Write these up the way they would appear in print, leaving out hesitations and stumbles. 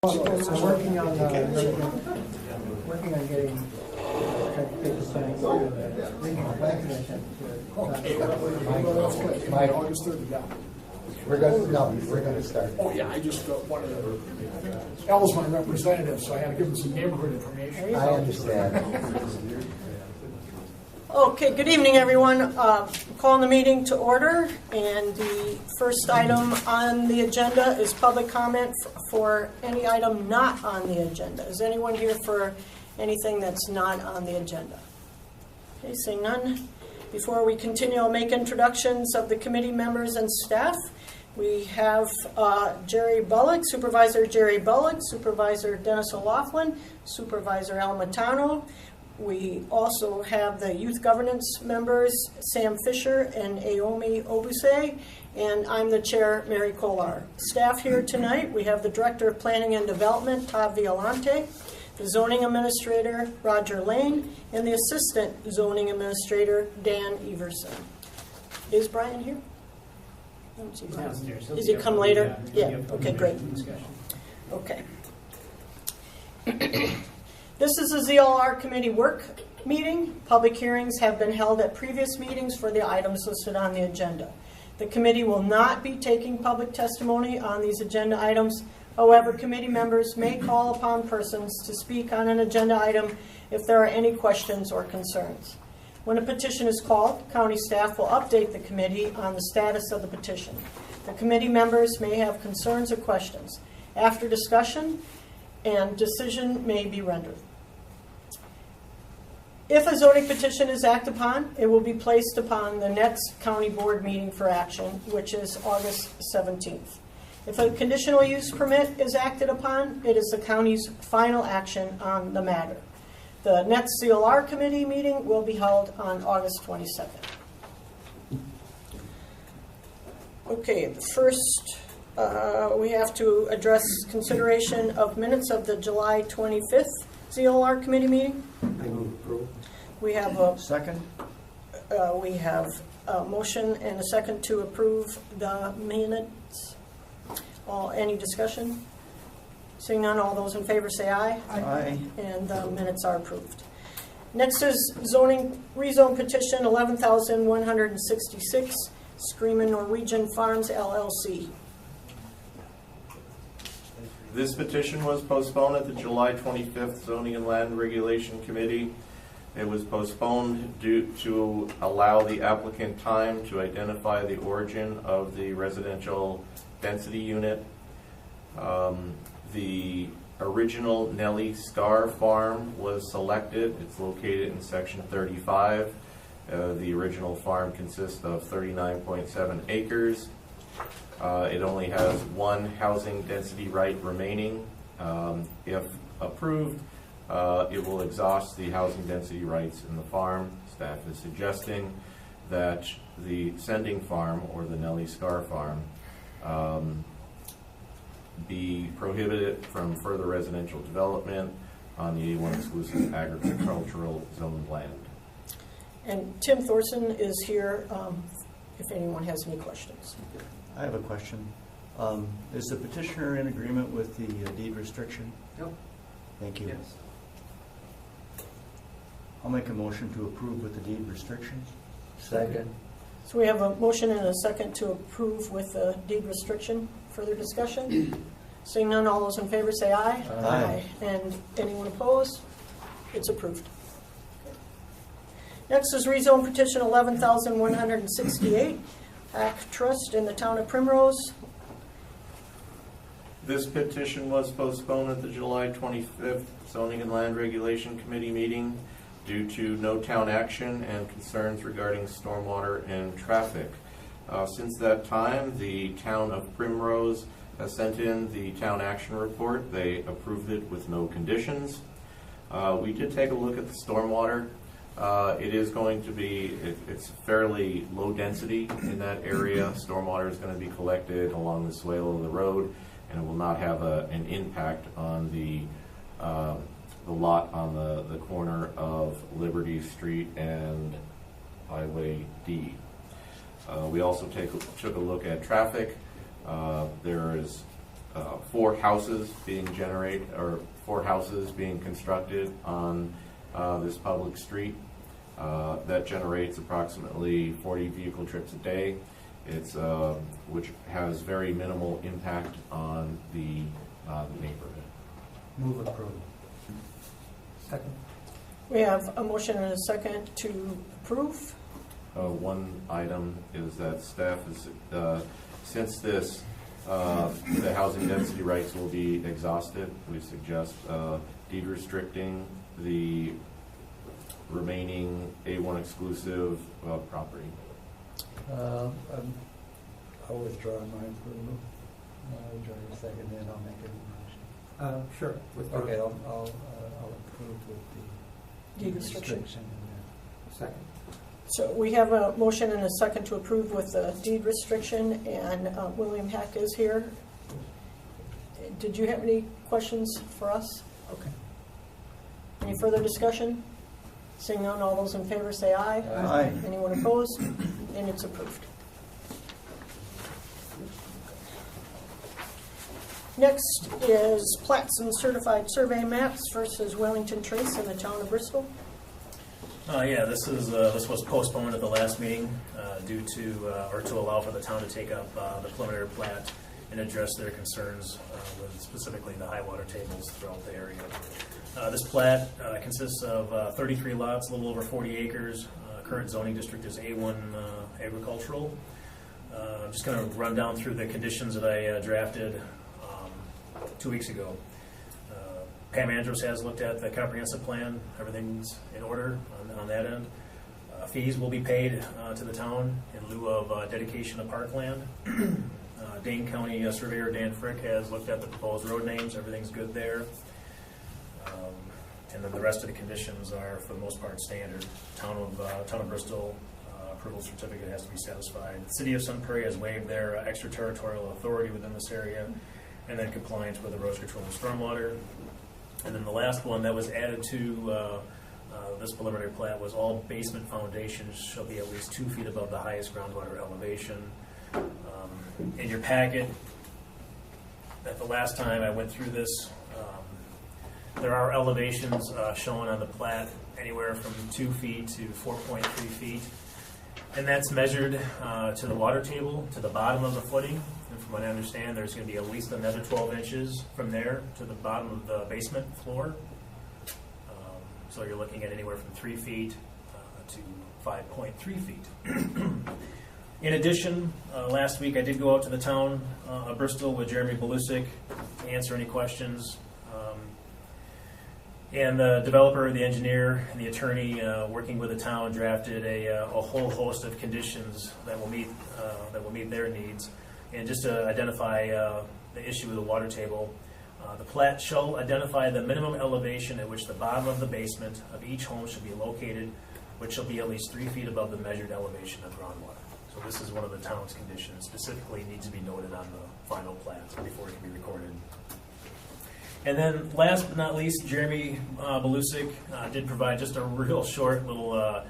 I'm working on getting We're going to start. Oh yeah, I just wanted to. Al's my representative, so I had to give him some neighborhood information. I understand. Okay, good evening, everyone. Calling the meeting to order, and the first item on the agenda is public comment for any item not on the agenda. Is anyone here for anything that's not on the agenda? Okay, seeing none. Before we continue, I'll make introductions of the committee members and staff. We have Jerry Bullock, Supervisor Jerry Bullock, Supervisor Dennis O'Loughlin, Supervisor Al Matano. We also have the youth governance members, Sam Fisher and Aomi Obuse, and I'm the chair, Mary Kolar. Staff here tonight, we have the Director of Planning and Development, Todd Violante, the Zoning Administrator, Roger Lane, and the Assistant Zoning Administrator, Dan Everson. Is Brian here? I don't see Brian. Is he come later? Yeah, okay, great. Okay. This is a ZLR committee work meeting. Public hearings have been held at previous meetings for the items listed on the agenda. The committee will not be taking public testimony on these agenda items. However, committee members may call upon persons to speak on an agenda item if there are any questions or concerns. When a petition is called, county staff will update the committee on the status of the petition. The committee members may have concerns or questions. After discussion, and decision may be rendered. If a zoning petition is acted upon, it will be placed upon the next county board meeting for action, which is August 17th. If a conditional use permit is acted upon, it is the county's final action on the matter. The next ZLR committee meeting will be held on August 22nd. Okay, first we have to address consideration of minutes of the July 25th ZLR committee meeting. I move approval. We have a Second? we have a motion and a second to approve the minutes. Any discussion? Seeing none, all those in favor say aye. Aye. And the minutes are approved. Next is zoning rezone petition 11,166, Screamin' Norwegian Farms LLC. This petition was postponed at the July 25th Zoning and Land Regulation Committee. It was postponed due to allow the applicant time to identify the origin of the residential density unit. The original Nellie Scar Farm was selected. It's located in section 35. The original farm consists of 39.7 acres. It only has one housing density right remaining. If approved, it will exhaust the housing density rights in the farm. Staff is suggesting that the sending farm, or the Nellie Scar Farm, be prohibited from further residential development on the A1 exclusive agricultural zone land. And Tim Thorson is here if anyone has any questions. I have a question. Is the petitioner in agreement with the deed restriction? Yep. Thank you. Yes. I'll make a motion to approve with the deed restriction. Second. So we have a motion and a second to approve with the deed restriction. Further discussion? Seeing none, all those in favor say aye. Aye. And anyone opposed? It's approved. Next is rezone petition 11,168, Act Trust in the town of Primrose. This petition was postponed at the July 25th Zoning and Land Regulation Committee meeting due to no town action and concerns regarding stormwater and traffic. Since that time, the town of Primrose has sent in the town action report. They approved it with no conditions. We did take a look at the stormwater. It is going to be, it's fairly low density in that area. Stormwater is going to be collected along the swale of the road, and it will not have an impact on the lot on the corner of Liberty Street and Highway D. We also took a look at traffic. There is 4 houses being constructed on this public street. That generates approximately 40 vehicle trips a day. It's which has very minimal impact on the neighborhood. Move approval. Second. We have a motion and a second to approve. One item is that staff is, since this, the housing density rights will be exhausted, we suggest deed restricting the remaining A1 exclusive property. I'll withdraw my approval. Withdraw your second, then I'll make a motion. Sure. Okay, I'll approve with the Deed restriction. Second. So we have a motion and a second to approve with the deed restriction, and William Hack is here. Did you have any questions for us? Okay. Any further discussion? Seeing none, all those in favor say aye. Aye. Anyone opposed? And it's approved. Next is plats and certified survey maps versus Wellington Trace in the town of Bristol. Yeah, this was postponed at the last meeting due to, or to allow for the town to take up the preliminary plat and address their concerns with specifically the high water tables throughout the area. This plat consists of 33 lots, a little over 40 acres. Current zoning district is A1 agricultural. I'm just going to run down through the conditions that I drafted 2 weeks ago. Pam Andrews has looked at the comprehensive plan. Everything's in order on that end. Fees will be paid to the town in lieu of dedication of parkland. Dane County Surveyor Dan Frick has looked at the proposed road names. Everything's good there. And then the rest of the conditions are, for the most part, standard. Town of Bristol approval certificate has to be satisfied. The City of Sun Prairie has waived their extraterritorial authority within this area, and then compliance with erosion control and stormwater. And then the last one that was added to this preliminary plat was all basement foundations shall be at least 2 feet above the highest groundwater elevation. In your packet, at the last time I went through this, there are elevations shown on the plat anywhere from 2 feet to 4.3 feet. And that's measured to the water table, to the bottom of the footing. And from what I understand, there's going to be at least another 12 inches from there to the bottom of the basement floor. So you're looking at anywhere from 3 feet to 5.3 feet. In addition, last week I did go out to the town of Bristol with Jeremy Belusic to answer any questions. And the developer, the engineer, and the attorney working with the town drafted a whole host of conditions that will meet their needs. And just to identify the issue with the water table, the plat shall identify the minimum elevation at which the bottom of the basement of each home should be located, which shall be at least 3 feet above the measured elevation of groundwater. So this is one of the town's conditions. Specifically needs to be noted on the final plat before it can be recorded. And then last but not least, Jeremy Belusic did provide just a real short little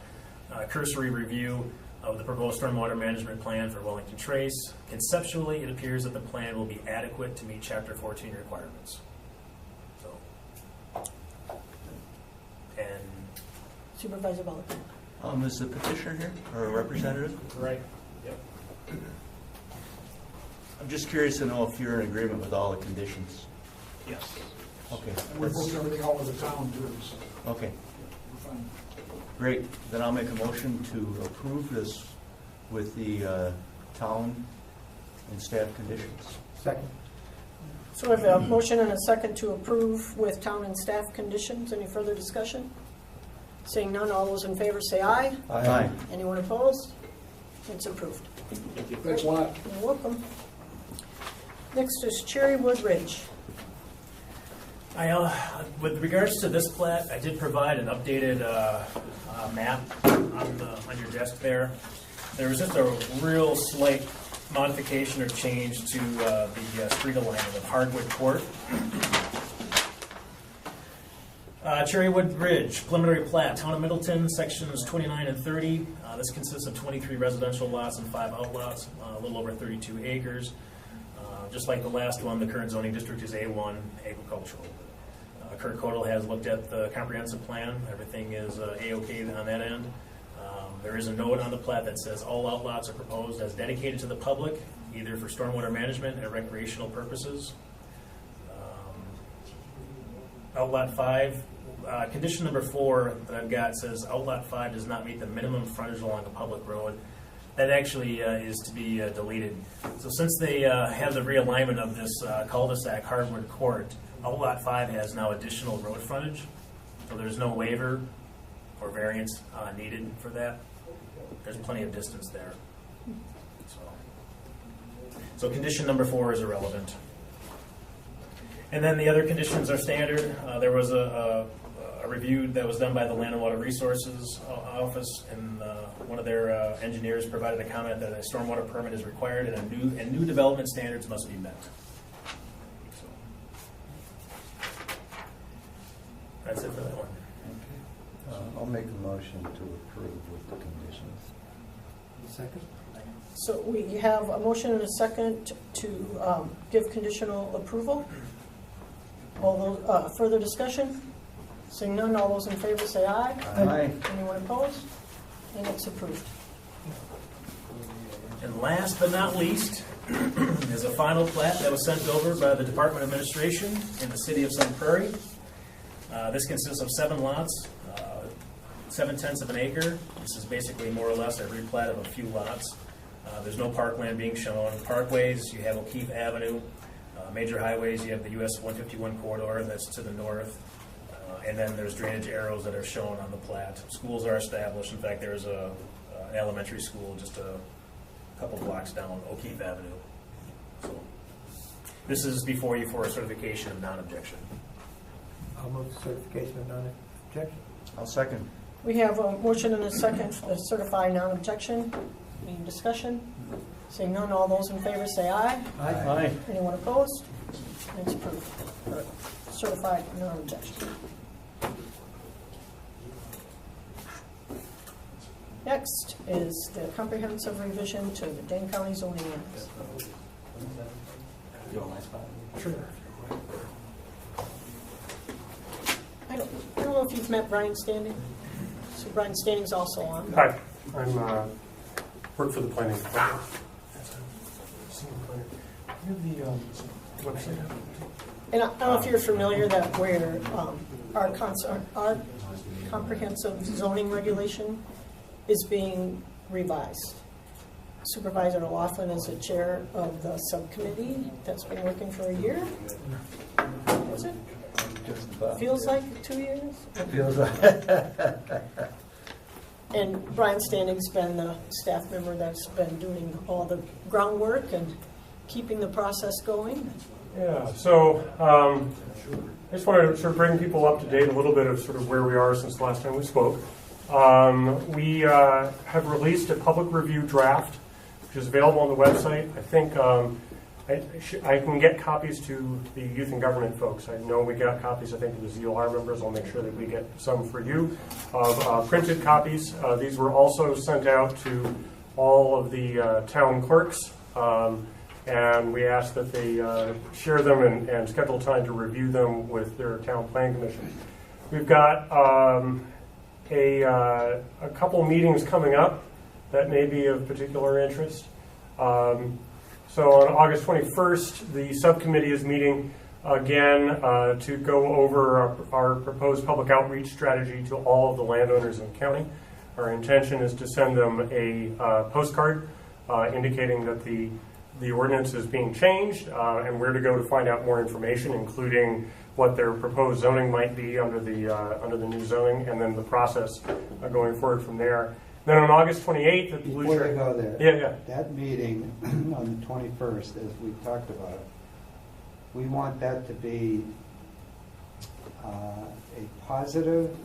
cursory review of the proposed stormwater management plan for Wellington Trace. Conceptually, it appears that the plan will be adequate to meet Chapter 14 requirements. So, and Supervisor Butler. Is the petitioner here, or a representative? right, yep. I'm just curious to know if you're in agreement with all the conditions. Yes. Okay. And we booked everything out with the town too, so Okay, we're fine. great. Then I'll make a motion to approve this with the town and staff conditions. Second. So we have a motion and a second to approve with town and staff conditions. Any further discussion? Seeing none, all those in favor say aye. Aye. Anyone opposed? It's approved. Thanks a lot. You're welcome. Next is Cherrywood Ridge. With regards to this plat, I did provide an updated map on your desk there. There was just a real slight modification or change to the street alignment of Hardwood Court. Cherrywood Ridge, preliminary plat, Town of Middleton, sections 29 and 30. This consists of 23 residential lots and 5 outlots, a little over 32 acres. just like the last one, the current zoning district is A1, agricultural. Kurt Kodal has looked at the comprehensive plan. Everything is A-OK on that end. There is a note on the plat that says all outlots are proposed as dedicated to the public, either for stormwater management or recreational purposes. Outlot 5, condition number 4 that I've got says outlot 5 does not meet the minimum frontage along a public road. That actually is to be deleted. So since they have the realignment of this cul-de-sac hardwood court, outlot 5 has now additional road frontage. So there's no waiver or variance needed for that. There's plenty of distance there. So condition number 4 is irrelevant. And then the other conditions are standard. There was a review that was done by the Land and Water Resources Office, and one of their engineers provided a comment that a stormwater permit is required and new development standards must be met. So, that's it for that one. I'll make a motion to approve with the conditions. Second? So we have a motion and a second to give conditional approval. All those, further discussion? Seeing none, all those in favor say aye. Aye. Anyone opposed? And it's approved. And last but not least is a final plat that was sent over by the Department of Administration in the city of Sun Prairie. This consists of 7 lots, 7/10 of an acre. This is basically more or less a replat of a few lots. There's no parkland being shown. Parkways, you have O'Keefe Avenue. Major highways, you have the US 151 corridor that's to the north. And then there's drainage arrows that are shown on the plat. Schools are established. In fact, there's an elementary school just a couple blocks down O'Keefe Avenue. So this is before you for a certification of non-objection. I'll move certification of non-objection. I'll second. We have a motion and a second to certify non-objection. Any discussion? Seeing none, all those in favor say aye. Aye. Anyone opposed? It's approved. Certified non-objection. Next is the comprehensive revision to the Dane County zoning ordinance. Sure. I don't know if you've met Brian Standing. So Brian Standing's also on. Hi, I'm work for the planning department. You have the website. And I don't know if you're familiar that where our comprehensive zoning regulation is being revised. Supervisor Laughlin is the chair of the subcommittee that's been working for a year. Is it? Just about. Feels like 2 years? Feels like. And Brian Standing's been the staff member that's been doing all the groundwork and keeping the process going. Yeah, so I just wanted to sort of bring people up to date a little bit of sort of where we are since the last time we spoke. We have released a public review draft, which is available on the website. I think I can get copies to the youth and government folks. I know we got copies, I think, to the ZLR members. I'll make sure that we get some for you of printed copies. These were also sent out to all of the town clerks. And we ask that they share them and schedule time to review them with their town plan commission. We've got a couple meetings coming up that may be of particular interest. So on August 21st, the subcommittee is meeting again to go over our proposed public outreach strategy to all of the landowners in the county. Our intention is to send them a postcard indicating that the ordinance is being changed and where to go to find out more information, including what their proposed zoning might be under the new zoning, and then the process going forward from there. Then on August 28th, at the Before they go there, yeah. that meeting on the 21st, as we talked about, we want that to be a positive,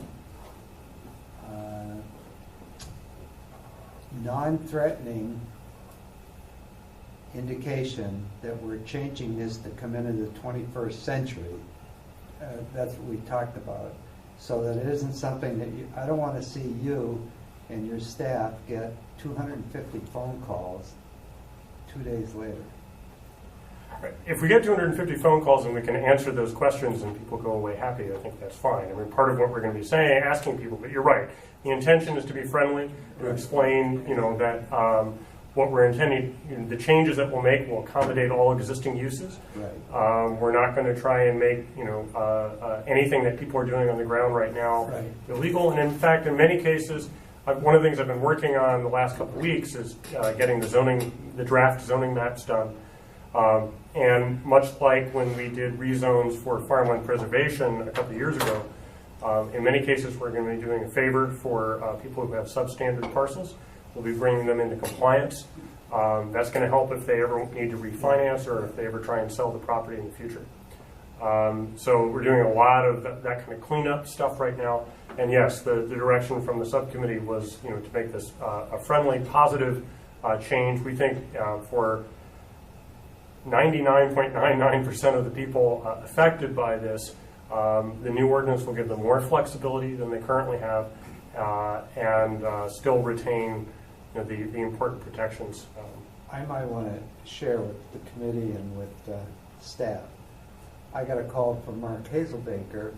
non-threatening indication that we're changing this to come into the 21st century. That's what we talked about. So that it isn't something that I don't want to see you and your staff get 250 phone calls 2 days later. If we get 250 phone calls and we can answer those questions and people go away happy, I think that's fine. I mean, part of what we're going to be saying, asking people, but you're right. The intention is to be friendly, to explain, that what we're intending, the changes that we'll make will accommodate all existing uses. Right. We're not going to try and make, anything that people are doing on the ground right now Right. illegal. And in fact, in many cases, one of the things I've been working on the last couple of weeks is getting the draft zoning maps done. And much like when we did rezones for farmland preservation a couple of years ago, in many cases we're going to be doing a favor for people who have substandard parcels. We'll be bringing them into compliance. That's going to help if they ever need to refinance or if they ever try and sell the property in the future. So we're doing a lot of that kind of cleanup stuff right now. And yes, the direction from the subcommittee was to make this a friendly, positive change. We think for 99.99% of the people affected by this, the new ordinance will give them more flexibility than they currently have and still retain the important protections. I might want to share with the committee and with staff. I got a call from Mark Hazelbaker,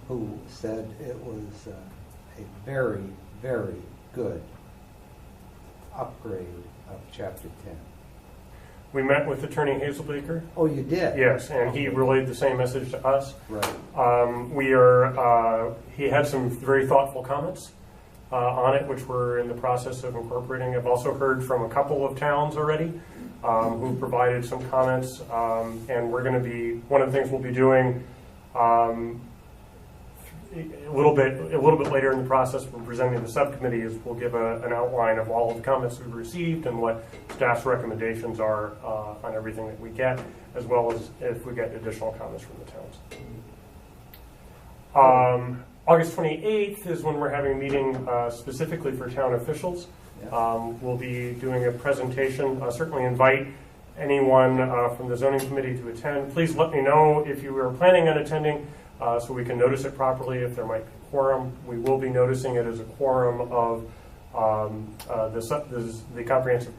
who said it was a very, very good upgrade of Chapter 10. We met with Attorney Hazelbaker. Oh, you did? Yes, and he relayed the same message to us. Right. He had some very thoughtful comments on it, which we're in the process of incorporating. I've also heard from a couple of towns already who provided some comments, and we're going to be, one of the things we'll be doing a little bit later in the process, we're presenting to the subcommittee, is we'll give an outline of all of the comments we've received and what staff's recommendations are on everything that we get, as well as if we get additional comments from the towns. August 28th is when we're having a meeting specifically for town officials. Yeah. We'll be doing a presentation. Certainly invite anyone from the zoning committee to attend. Please let me know if you are planning on attending so we can notice it properly if there might be a quorum. We will be noticing it as a quorum of the comprehensive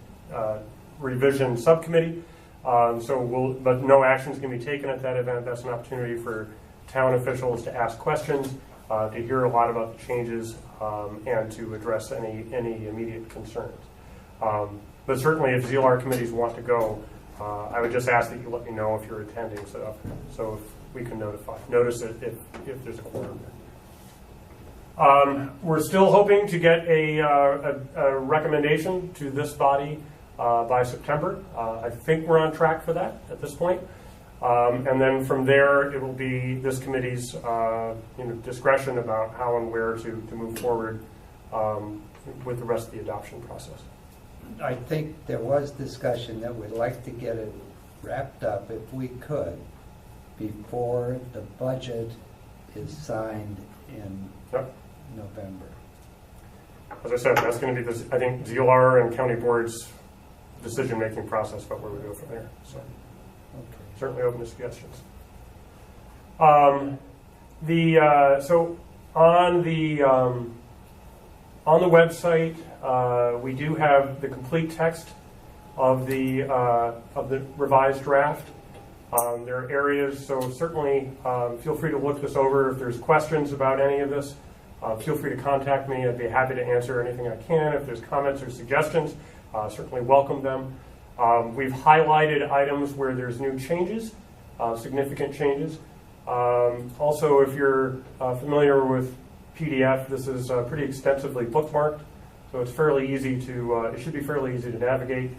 revision subcommittee. But no action is going to be taken at that event. That's an opportunity for town officials to ask questions, to hear a lot about the changes, and to address any immediate concerns. But certainly if ZLR committees want to go, I would just ask that you let me know if you're attending, so if we can notice it if there's a quorum there. We're still hoping to get a recommendation to this body by September. I think we're on track for that at this point. And then from there, it will be this committee's discretion about how and where to move forward with the rest of the adoption process. I think there was discussion that we'd like to get it wrapped up, if we could, before the budget is signed in November. As I said, that's going to be this, I think, ZLR and county boards' decision-making process about where we go from there. So certainly open to suggestions. So on the website, we do have the complete text of the revised draft. There are areas, so certainly feel free to look this over. If there's questions about any of this, feel free to contact me. I'd be happy to answer anything I can. If there's comments or suggestions, certainly welcome them. We've highlighted items where there's new changes, significant changes. Also, if you're familiar with PDF, this is pretty extensively bookmarked, so it's fairly easy to, it should be fairly easy to navigate.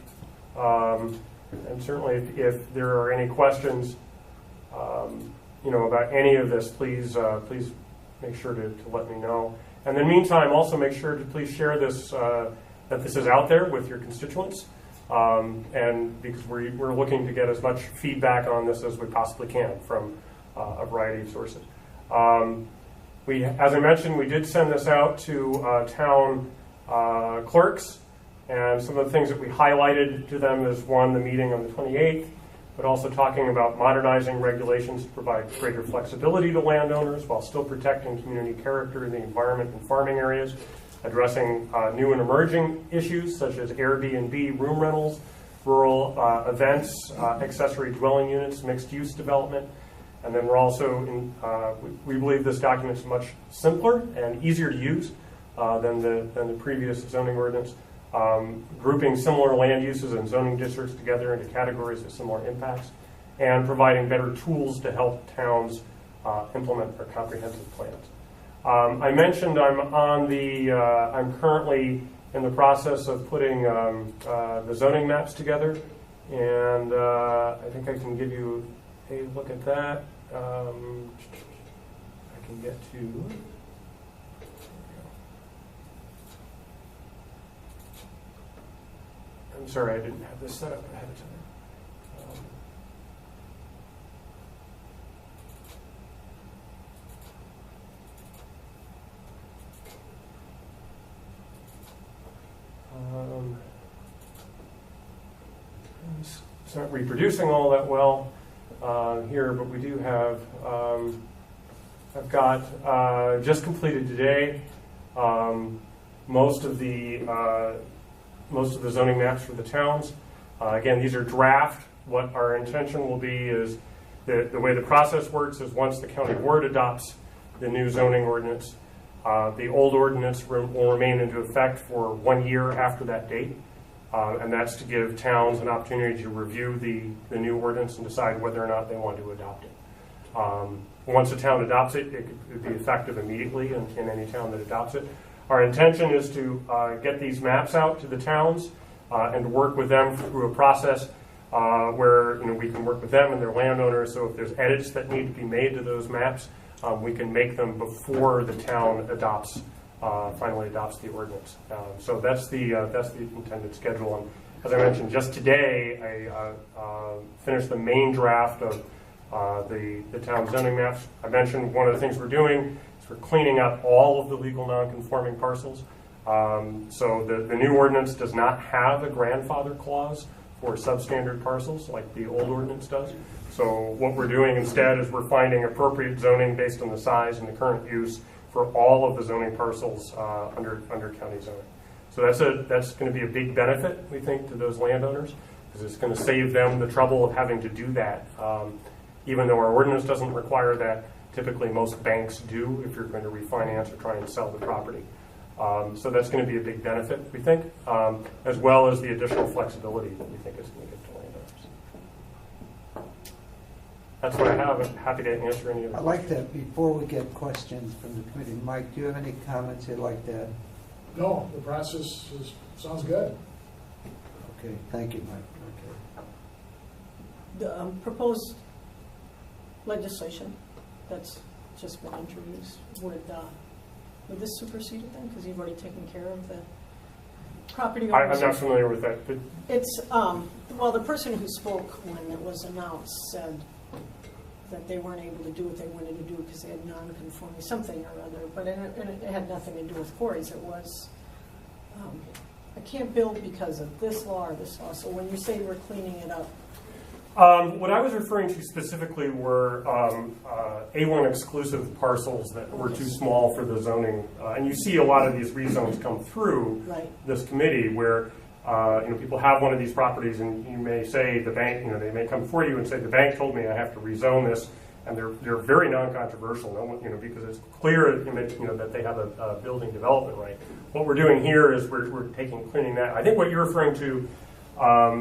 And certainly if there are any questions, about any of this, please make sure to let me know. And in the meantime, also make sure to please share this, that this is out there with your constituents. And because we're looking to get as much feedback on this as we possibly can from a variety of sources. As I mentioned, we did send this out to town clerks, and some of the things that we highlighted to them is, one, the meeting on the 28th, but also talking about modernizing regulations to provide greater flexibility to landowners while still protecting community character in the environment and farming areas, addressing new and emerging issues such as Airbnb room rentals, rural events, accessory dwelling units, mixed-use development. And then we're also, we believe this document is much simpler and easier to use than the previous zoning ordinance, grouping similar land uses and zoning districts together into categories of similar impacts, and providing better tools to help towns implement their comprehensive plans. I mentioned I'm currently in the process of putting the zoning maps together, and I think I can give you a look at that. I can get to. I'm sorry, I didn't have this set up ahead of time. It's not reproducing all that well here, but we do have, I've got just completed today most of the zoning maps for the towns. Again, these are draft. What our intention will be is the way the process works is once the county board adopts the new zoning ordinance, the old ordinance will remain into effect for 1 year after that date. And that's to give towns an opportunity to review the new ordinance and decide whether or not they want to adopt it. Once a town adopts it, it could be effective immediately in any town that adopts it. Our intention is to get these maps out to the towns and work with them through a process where we can work with them and their landowners. So if there's edits that need to be made to those maps, we can make them before the town finally adopts the ordinance. So that's the intended schedule. And as I mentioned, just today I finished the main draft of the town zoning maps. I mentioned one of the things we're doing is we're cleaning up all of the legal non-conforming parcels. So the new ordinance does not have a grandfather clause for substandard parcels like the old ordinance does. So what we're doing instead is we're finding appropriate zoning based on the size and the current use for all of the zoning parcels under county zoning. So that's going to be a big benefit, we think, to those landowners, because it's going to save them the trouble of having to do that. Even though our ordinance doesn't require that, typically most banks do if you're going to refinance or try and sell the property. So that's going to be a big benefit, we think, as well as the additional flexibility that we think is going to give to landowners. That's what I have. I'm happy to answer any of them. I'd like to, before we get questions from the committee, Mike, do you have any comments you'd like to add? No, the process sounds good. Okay, thank you, Mike. Okay. The proposed legislation that's just been introduced, would this supersede it then? Because you've already taken care of the property owners. I'm not familiar with that. But It's, well, the person who spoke when it was announced said that they weren't able to do what they wanted to do because they had non-conforming something or other, but it had nothing to do with quarries. It was, I can't build because of this law or this law. So when you say we're cleaning it up, what I was referring to specifically were A1 exclusive parcels that were too small for the zoning. And you see a lot of these rezones come through this committee where people have one of these properties and you may say the bank, they may come before you and say the bank told me I have to rezone this, and they're very non-controversial, because it's clear that they have a building development right. What we're doing here is we're cleaning that. I think what you're referring to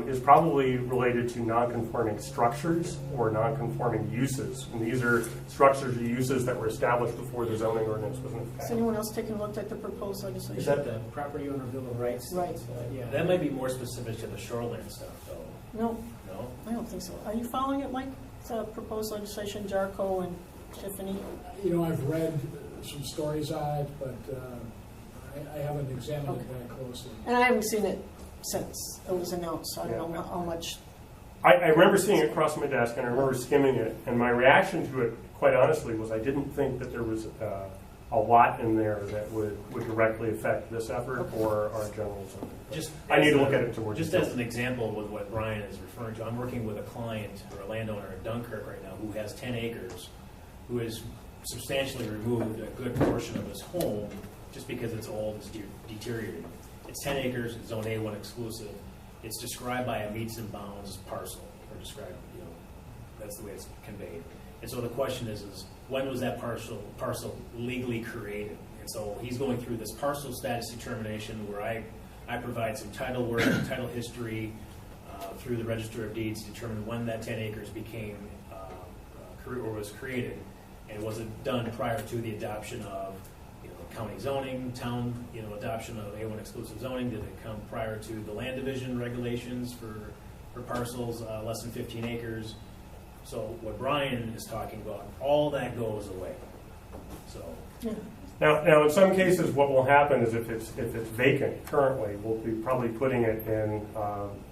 is probably related to non-conforming structures or non-conforming uses. And these are structures or uses that were established before the zoning ordinance was in effect. has anyone else taken a look at the proposed legislation? Is that the property owner bill of rights? Right. Yeah, that might be more specific to the shoreline stuff, though. No, No? I don't think so. Are you following it, Mike? The proposed legislation, Jarko and Tiffany? I've read some stories on it, but I haven't examined it very closely. And I haven't seen it since it was announced, so I don't know how much. I remember seeing it across my desk, and I remember skimming it, and my reaction to it, quite honestly, was I didn't think that there was a lot in there that would directly affect this effort or our general zoning. I need to look at it towards. Just as an example with what Brian is referring to, I'm working with a client or a landowner in Dunkirk right now who has 10 acres, who has substantially removed a good portion of his home just because it's old, it's deteriorating. It's 10 acres, it's zone A1 exclusive. it's described by a meets and bounds parcel, or described, that's the way it's conveyed. And so the question is when was that parcel legally created? And so he's going through this parcel status determination where I provide some title work, title history through the Register of Deeds to determine when that 10 acres became or was created. And was it done prior to the adoption of county zoning, town adoption of A1 exclusive zoning? Did it come prior to the land division regulations for parcels less than 15 acres? So what Brian is talking about, all that goes away. So. Yeah. Now, in some cases, what will happen is if it's vacant currently, we'll be probably putting it in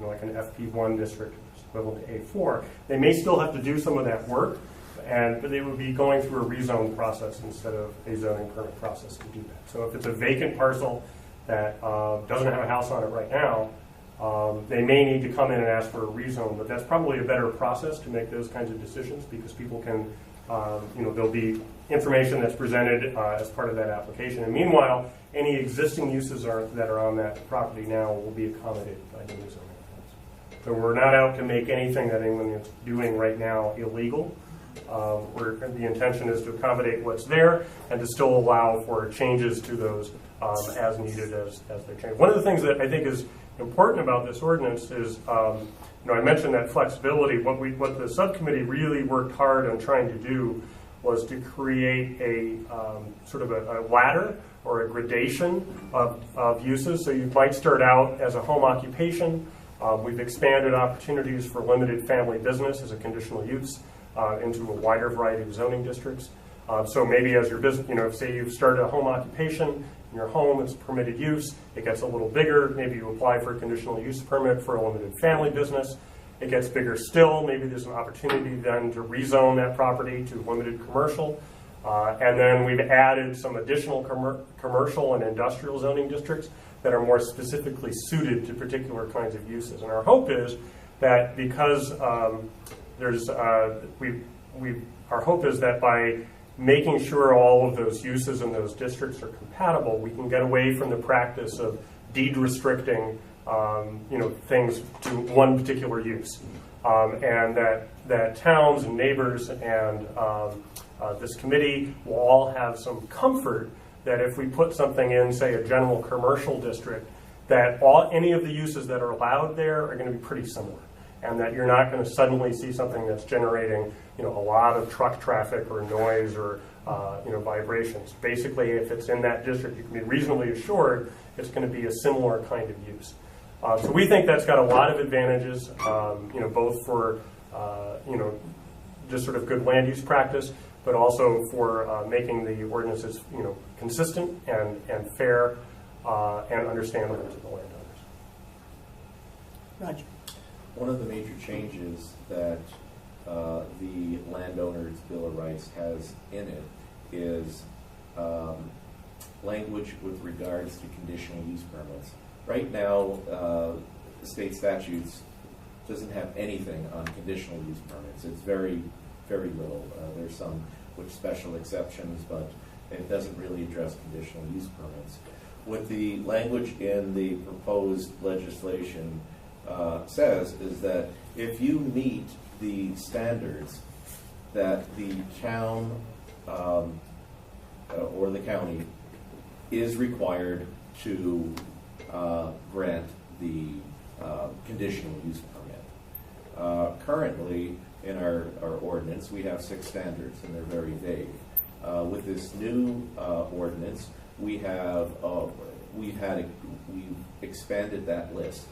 like an FP1 district, equivalent to A4. They may still have to do some of that work, but they would be going through a rezone process instead of a zoning permit process to do that. So if it's a vacant parcel that doesn't have a house on it right now, they may need to come in and ask for a rezone, but that's probably a better process to make those kinds of decisions because people can, there'll be information that's presented as part of that application. And meanwhile, any existing uses that are on that property now will be accommodated by the new zoning ordinance. So we're not out to make anything that anyone is doing right now illegal. The intention is to accommodate what's there and to still allow for changes to those as needed as they change. One of the things that I think is important about this ordinance is, I mentioned that flexibility. What the subcommittee really worked hard on trying to do was to create a sort of a ladder or a gradation of uses. So you might start out as a home occupation. We've expanded opportunities for limited family business as a conditional use into a wider variety of zoning districts. So maybe as your business, say you've started a home occupation in your home, it's permitted use, it gets a little bigger, maybe you apply for a conditional use permit for a limited family business, it gets bigger still, maybe there's an opportunity then to rezone that property to limited commercial, and then we've added some additional commercial and industrial zoning districts that are more specifically suited to particular kinds of uses. And our hope is that because our hope is that by making sure all of those uses in those districts are compatible, we can get away from the practice of deed restricting things to one particular use. And that towns and neighbors and this committee will all have some comfort that if we put something in, say, a general commercial district, that any of the uses that are allowed there are going to be pretty similar. And that you're not going to suddenly see something that's generating, a lot of truck traffic or noise or, vibrations. Basically, if it's in that district, you can be reasonably assured it's going to be a similar kind of use. So we think that's got a lot of advantages, both for, just sort of good land use practice, but also for making the ordinances, consistent and fair and understandable to the landowners. Roger. One of the major changes that the landowner's Bill of Rights has in it is language with regards to conditional use permits. Right now, state statutes doesn't have anything on conditional use permits. It's very, very little. There's some with special exceptions, but it doesn't really address conditional use permits. What the language in the proposed legislation says is that if you meet the standards that the town or the county is required to grant the conditional use permit. Currently, in our ordinance, we have 6 standards, and they're very vague. With this new ordinance, we've expanded that list,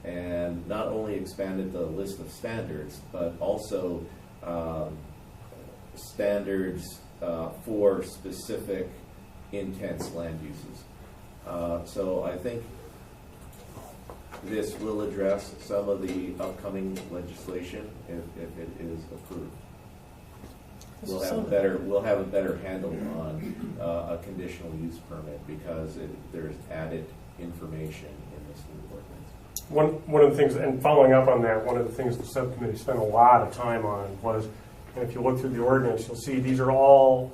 and not only expanded the list of standards, but also standards for specific intense land uses. So I think this will address some of the upcoming legislation if it is approved. We'll have a better handle on a conditional use permit because there's added information in this new ordinance. One of the things, and following up on that, one of the things the subcommittee spent a lot of time on was, and if you look through the ordinance, you'll see these are all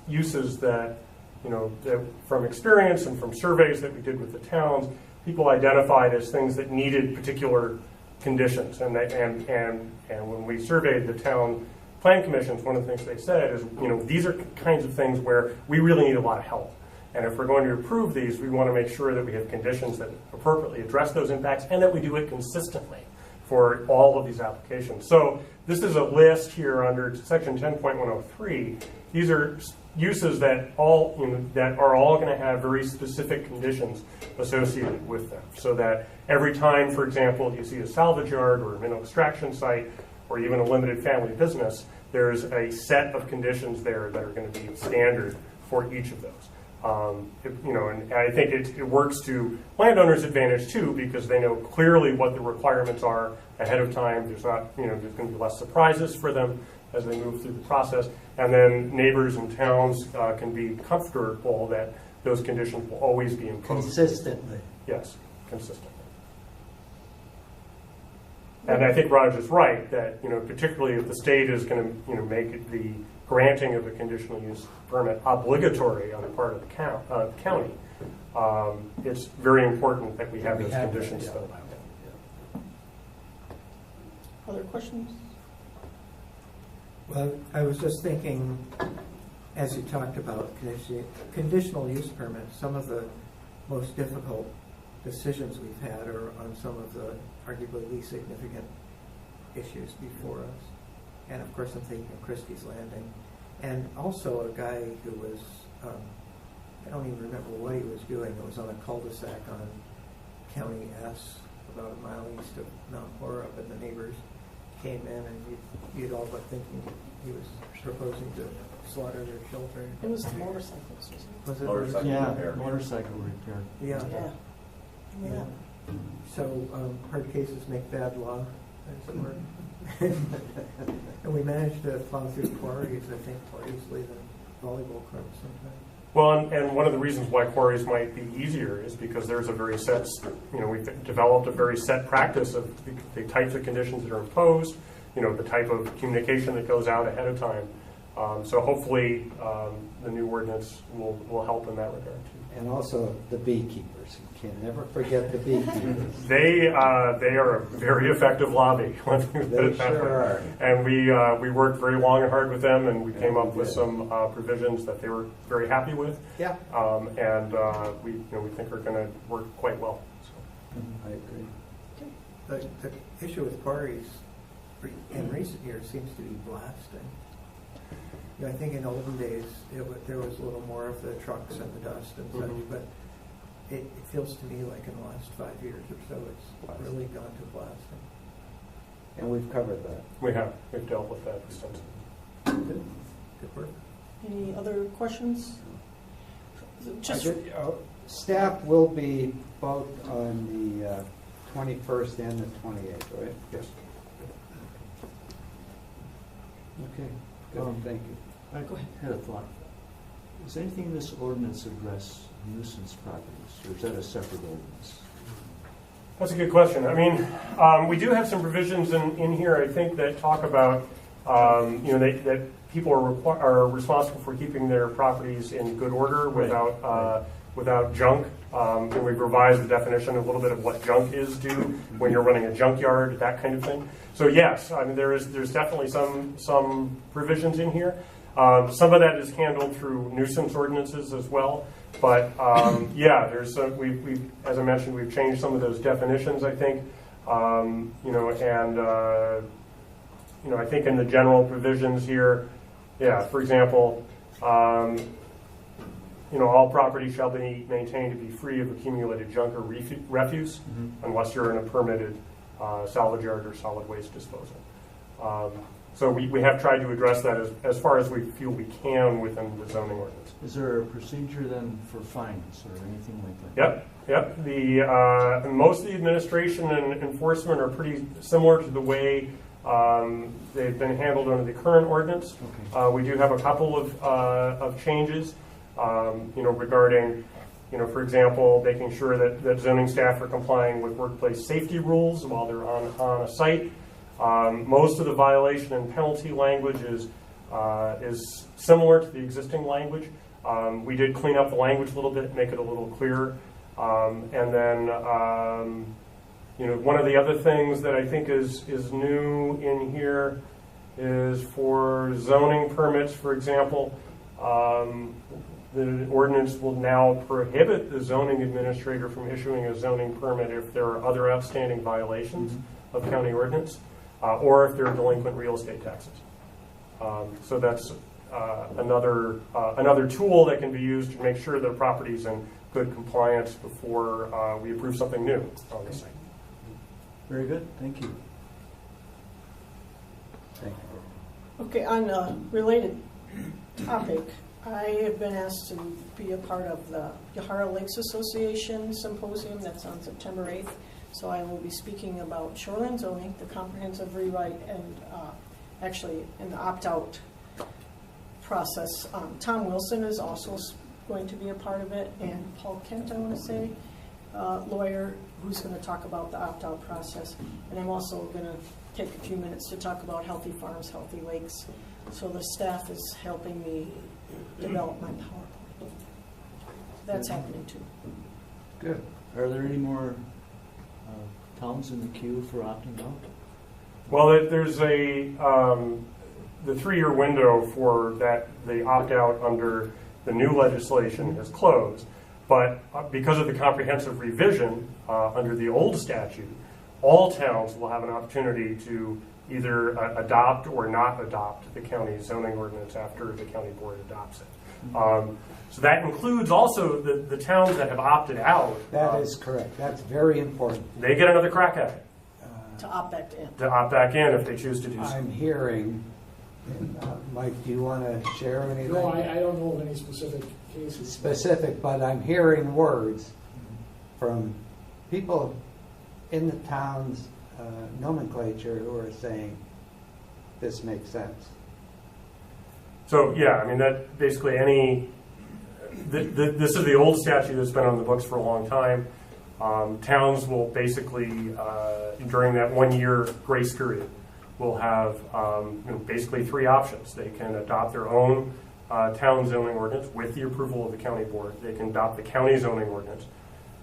uses that, that from experience and from surveys that we did with the towns, people identified as things that needed particular conditions. And when we surveyed the town plan commissions, one of the things they said is, these are kinds of things where we really need a lot of help. And if we're going to approve these, we want to make sure that we have conditions that appropriately address those impacts and that we do it consistently for all of these applications. So this is a list here under section 10.103. These are uses that that are all going to have very specific conditions associated with them. So that every time, for example, you see a salvage yard or a mineral extraction site or even a limited family business, there's a set of conditions there that are going to be standard for each of those. And I think it works to landowners' advantage too, because they know clearly what the requirements are ahead of time. There's not, there's going to be less surprises for them as they move through the process. And then neighbors and towns can be comfortable that those conditions will always be imposed. Consistently. Yes, consistently. And I think Raj is right that, particularly if the state is going to, make it the granting of a conditional use permit obligatory on the part of the county, it's very important that we have those conditions spelled out. Other questions? Well, I was just thinking, as you talked about conditional use permits, some of the most difficult decisions we've had are on some of the arguably least significant issues before us. And of course I'm thinking of Christie's Landing. And also a guy who was, I don't even remember what he was doing. It was on a cul-de-sac on County S, about a mile east of Mount Horeb, and the neighbors came in and you'd all but thinking he was proposing to slaughter their children. It was the motorcycles, wasn't it? Was it? Motorcycle repair. Yeah. Yeah. So hard cases make bad law, as it were. And we managed to plow through quarries, I think, more easily than volleyball courts sometimes. Well, and one of the reasons why quarries might be easier is because there's a very set, we've developed a very set practice of the types of conditions that are imposed, the type of communication that goes out ahead of time. So hopefully the new ordinance will help in that regard too. And also the beekeepers. You can never forget the beekeepers. They are a very effective lobby. They sure are. And we worked very long and hard with them, and we came up with some provisions that they were very happy with. Yeah. And we think are going to work quite well. So. I agree. The issue with quarries in recent years seems to be blasting. I think in olden days there was a little more of the trucks and the dust and such, but it feels to me like in the last 5 years or so it's really gone to blasting. And we've covered that. We've dealt with that extensively. Good work. Any other questions? Just staff will be both on the 21st and the 28th, right? Yes. Okay. Good. Thank you. I had a thought. Does anything in this ordinance address nuisance properties, or is that a separate ordinance? That's a good question. I mean, we do have some provisions in here, I think, that talk about, that people are responsible for keeping their properties in good order without junk. And we've revised the definition a little bit of what junk is when you're running a junkyard, that kind of thing. So yes, I mean, there's definitely some provisions in here. Some of that is handled through nuisance ordinances as well. But yeah, there's some, we've as I mentioned, we've changed some of those definitions, I think. I think in the general provisions here, yeah, for example, all property shall be maintained to be free of accumulated junk or refuse, unless you're in a permitted salvage yard or solid waste disposal. So we have tried to address that as far as we feel we can within the zoning ordinance. Is there a procedure then for fines or anything like that? Yep. The most of the administration and enforcement are pretty similar to the way they've been handled under the current ordinance. Okay. We do have a couple of changes, regarding, for example, making sure that zoning staff are complying with workplace safety rules while they're on a site. Most of the violation and penalty language is similar to the existing language. We did clean up the language a little bit, make it a little clearer. And then, one of the other things that I think is new in here is for zoning permits, for example. The ordinance will now prohibit the zoning administrator from issuing a zoning permit if there are other outstanding violations of county ordinance, or if there are delinquent real estate taxes. So that's another tool that can be used to make sure that a property is in good compliance before we approve something new on the site. Very good, thank you. Thank you. Okay, on a related topic, I have been asked to be a part of the Yahara Lakes Association Symposium that's on September 8th. So I will be speaking about shoreline zoning, the comprehensive rewrite, and actually in the opt-out process. Tom Wilson is also going to be a part of it, and Paul Kent, I want to say, lawyer, who's going to talk about the opt-out process. And I'm also going to take a few minutes to talk about healthy farms, healthy lakes. So the staff is helping me develop my PowerPoint. That's happening too. Good. Are there any more towns in the queue for opting out? Well, there's the 3-year window for that, the opt-out under the new legislation is closed. But because of the comprehensive revision under the old statute, all towns will have an opportunity to either adopt or not adopt the county zoning ordinance after the county board adopts it. So that includes also the towns that have opted out. That is correct. That's very important. They get another crack at it. To opt back in. To opt back in if they choose to do so. I'm hearing, Mike, do you want to share anything? No, I don't know of any specific cases. Specific, but I'm hearing words from people in the town's nomenclature who are saying this makes sense. So yeah, I mean that basically this is the old statute that's been on the books for a long time. Towns will basically during that 1-year grace period will have basically 3 options. They can adopt their own town zoning ordinance with the approval of the county board. They can adopt the county zoning ordinance.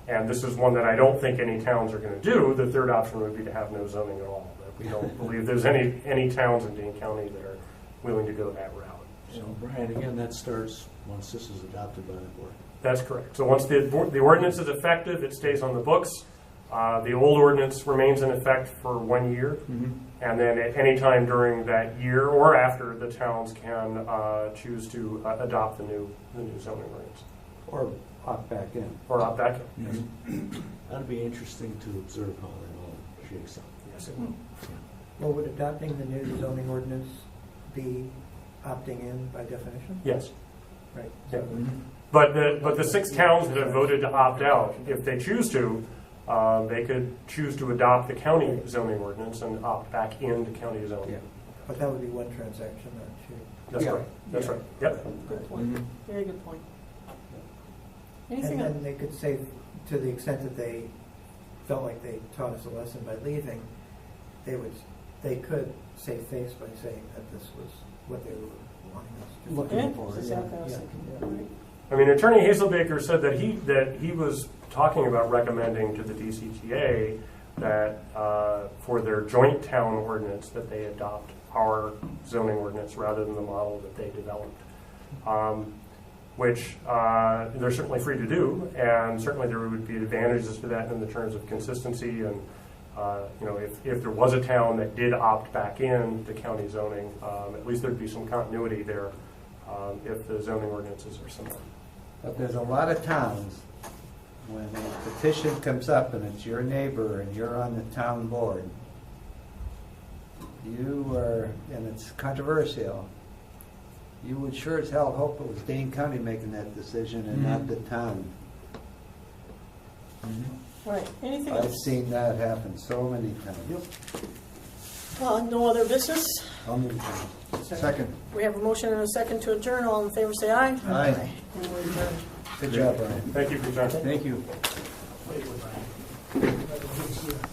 And this is one that I don't think any towns are going to do. The third option would be to have no zoning at all. But we don't believe there's any towns in Dane County that are willing to go that route. So Brian, again, that starts once this is adopted by the board. That's correct. So once the ordinance is effective, it stays on the books. The old ordinance remains in effect for 1 year. And then at any time during that year or after, the towns can choose to adopt the new zoning ordinance. Or opt back in. Or opt back in. Yes. That'd be interesting to observe how that all shakes out. Yes, it will. Well, would adopting the new zoning ordinance be opting in by definition? Yes. Right. Yeah. But the 6 towns that have voted to opt out, if they choose to, they could choose to adopt the county zoning ordinance and opt back into county zoning. Yeah. But that would be one transaction, not two. That's Yeah. right. That's right. Yep. Good point. Very good point. Anything And else? then they could say, to the extent that they felt like they taught us a lesson by leaving, they could save face by saying that this was what they were wanting us to do. Looking for. That's exactly what I was Yeah. thinking. Right. I mean, Attorney Hazelbaker said that he was talking about recommending to the DCTA that for their joint town ordinance that they adopt our zoning ordinance rather than the model that they developed, which they're certainly free to do, and certainly there would be advantages to that in the terms of consistency and if there was a town that did opt back in to county zoning, at least there'd be some continuity there if the zoning ordinances are similar. But there's a lot of towns, when a petition comes up and it's your neighbor and you're on the town board, and it's controversial, you would sure as hell hope it was Dane County making that decision and not the town. Right. Anything I've else? seen that happen so many times. No other business? I'll move on. Second. We have a motion and a second to adjourn. All in favor, say aye. Aye. And we're adjourned. Good job, Brian. Thank you for your time. Thank you. Wait, Brian.